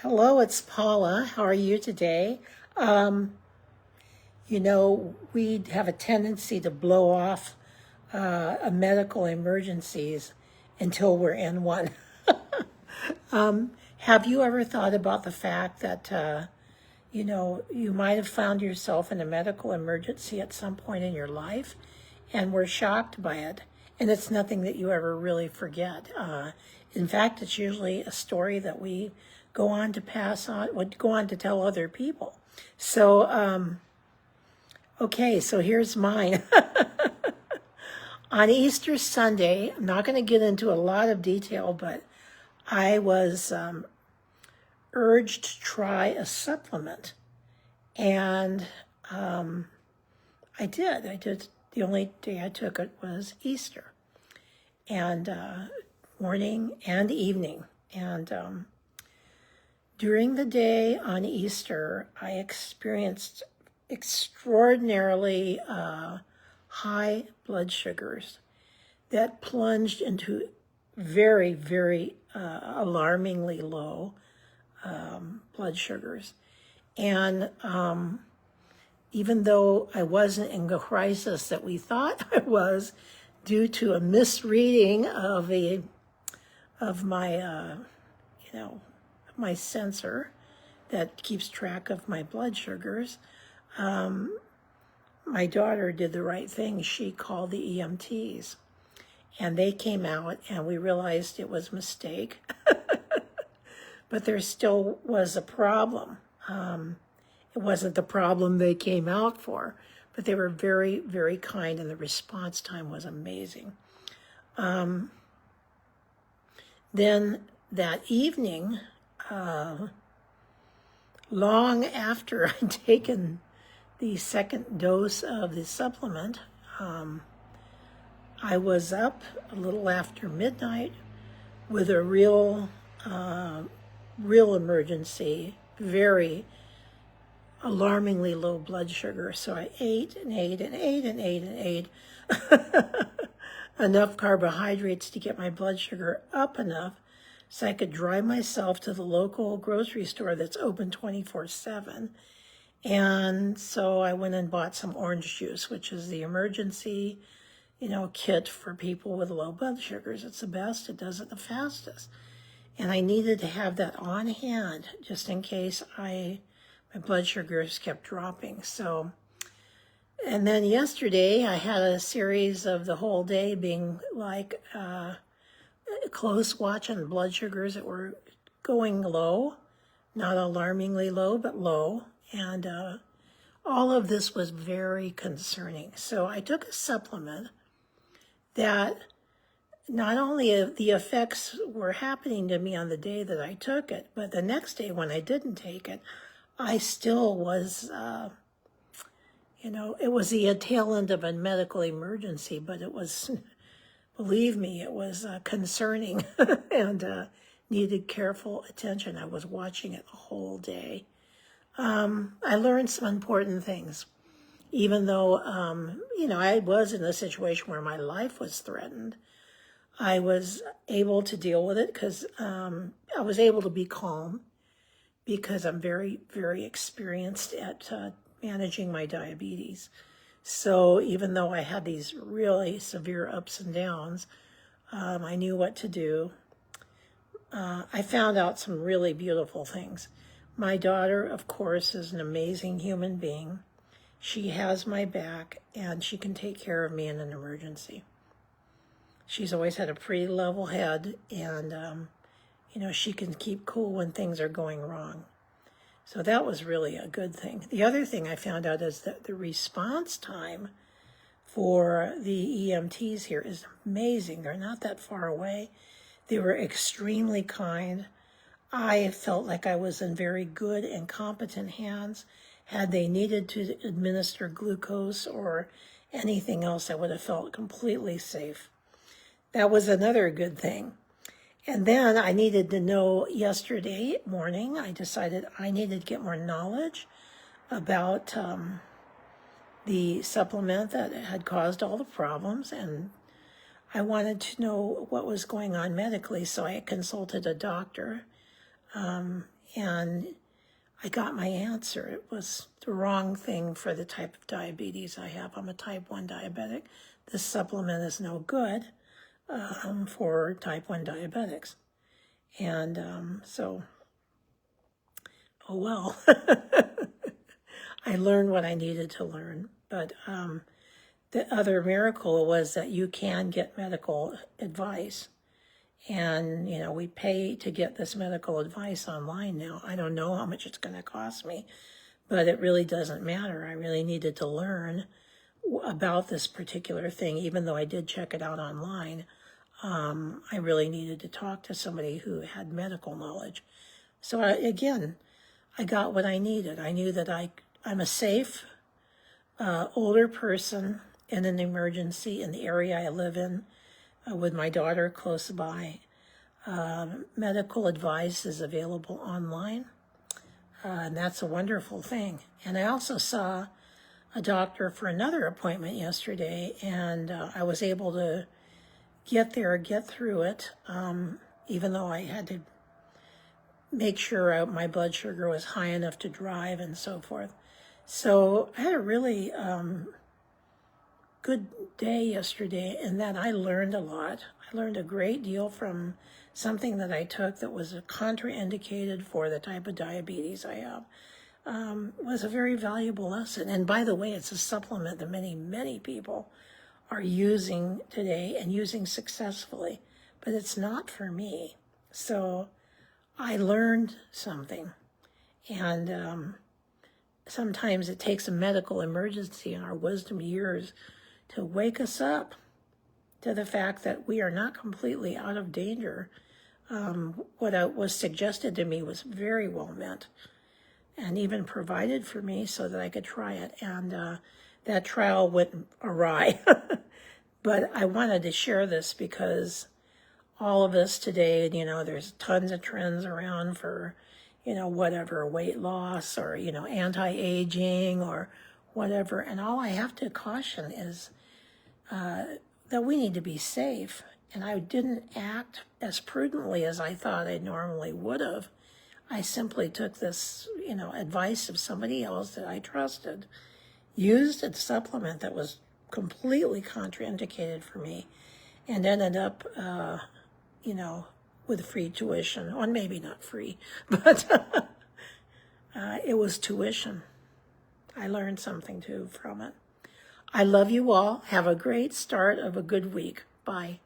Hello, it's Paula. How are you today? Um, we have a tendency to blow off a medical emergencies until we're in one. Have you ever thought about the fact that, you might have found yourself in a medical emergency at some point in your life and were shocked by it? And it's nothing that you ever really forget. In fact, it's usually a story that we go on to pass on, would go on to tell other people. So, okay, so here's mine. On Easter Sunday, I'm not going to get into a lot of detail, but I was urged to try a supplement. And I did. The only day I took it was Easter, and morning and evening. And during the day on Easter, I experienced extraordinarily high blood sugars that plunged into very, very alarmingly low blood sugars. And even though I wasn't in the crisis that we thought I was, due to a misreading of my my sensor that keeps track of my blood sugars, my daughter did the right thing. She called the EMTs, and they came out, and we realized it was a mistake. But there still was a problem. It wasn't the problem they came out for, but they were very, very kind, and the response time was amazing. Then that evening, long after I'd taken the second dose of the supplement, I was up a little after midnight with a real emergency, very alarmingly low blood sugar. So I ate and ate and ate and ate and ate enough carbohydrates to get my blood sugar up enough so I could drive myself to the local grocery store that's open 24/7. And so I went and bought some orange juice, which is the emergency, kit for people with low blood sugars. It's the best. It does it the fastest. And I needed to have that on hand just in case my blood sugars kept dropping. So, and then yesterday I had a series of the whole day being like close watch on blood sugars that were going low, not alarmingly low, but low. And all of this was very concerning. So I took a supplement that not only the effects were happening to me on the day that I took it, but the next day when I didn't take it, I still was, it was the tail end of a medical emergency, but it was, believe me, it was concerning and needed careful attention. I was watching it the whole day. I learned some important things, even though, I was in a situation where my life was threatened. I was able to deal with it because I was able to be calm because I'm very, very experienced at managing my diabetes. So even though I had these really severe ups and downs, I knew what to do. I found out some really beautiful things. My daughter, of course, is an amazing human being. She has my back, and she can take care of me in an emergency. She's always had a pretty level head, and, she can keep cool when things are going wrong. So that was really a good thing. The other thing I found out is that the response time for the EMTs here is amazing. They're not that far away. They were extremely kind. I felt like I was in very good and competent hands. Had they needed to administer glucose or anything else, I would have felt completely safe. That was another good thing. And then I needed to know yesterday morning, I decided I needed to get more knowledge about the supplement that had caused all the problems. And I wanted to know what was going on medically, so I consulted a doctor. and I got my answer. It was the wrong thing for the type of diabetes I have. I'm a type 1 diabetic. This supplement is no good for type 1 diabetics. And so, oh well. I learned what I needed to learn. But the other miracle was that you can get medical advice. And, you know, we pay to get this medical advice online now. I don't know how much it's going to cost me, but it really doesn't matter. I really needed to learn about this particular thing, even though I did check it out online. I really needed to talk to somebody who had medical knowledge. So again, I got what I needed. I knew that I'm a safe, older person in an emergency in the area I live in, with my daughter close by. Medical advice is available online, and that's a wonderful thing. And I also saw a doctor for another appointment yesterday, and I was able to get through it, even though I had to make sure my blood sugar was high enough to drive and so forth. So I had a really good day yesterday in that I learned a lot. I learned a great deal from something that I took that was contraindicated for the type of diabetes I have. Was a very valuable lesson. And by the way, it's a supplement that many, many people are using today and using successfully, but it's not for me. So I learned something. And sometimes it takes a medical emergency in our wisdom years to wake us up to the fact that we are not completely out of danger. What was suggested to me was very well meant and even provided for me so that I could try it. And that trial went awry. But I wanted to share this because all of us today, you know, there's tons of trends around for, you know, whatever, weight loss or, you know, anti-aging or whatever. And all I have to caution is that we need to be safe. And I didn't act as prudently as I thought I normally would have. I simply took this, you know, advice of somebody else that I trusted, used a supplement that was completely contraindicated for me, and ended up, you know, with free tuition. Well, maybe not free, but it was tuition. I learned something too from it. I love you all. Have a great start of a good week. Bye.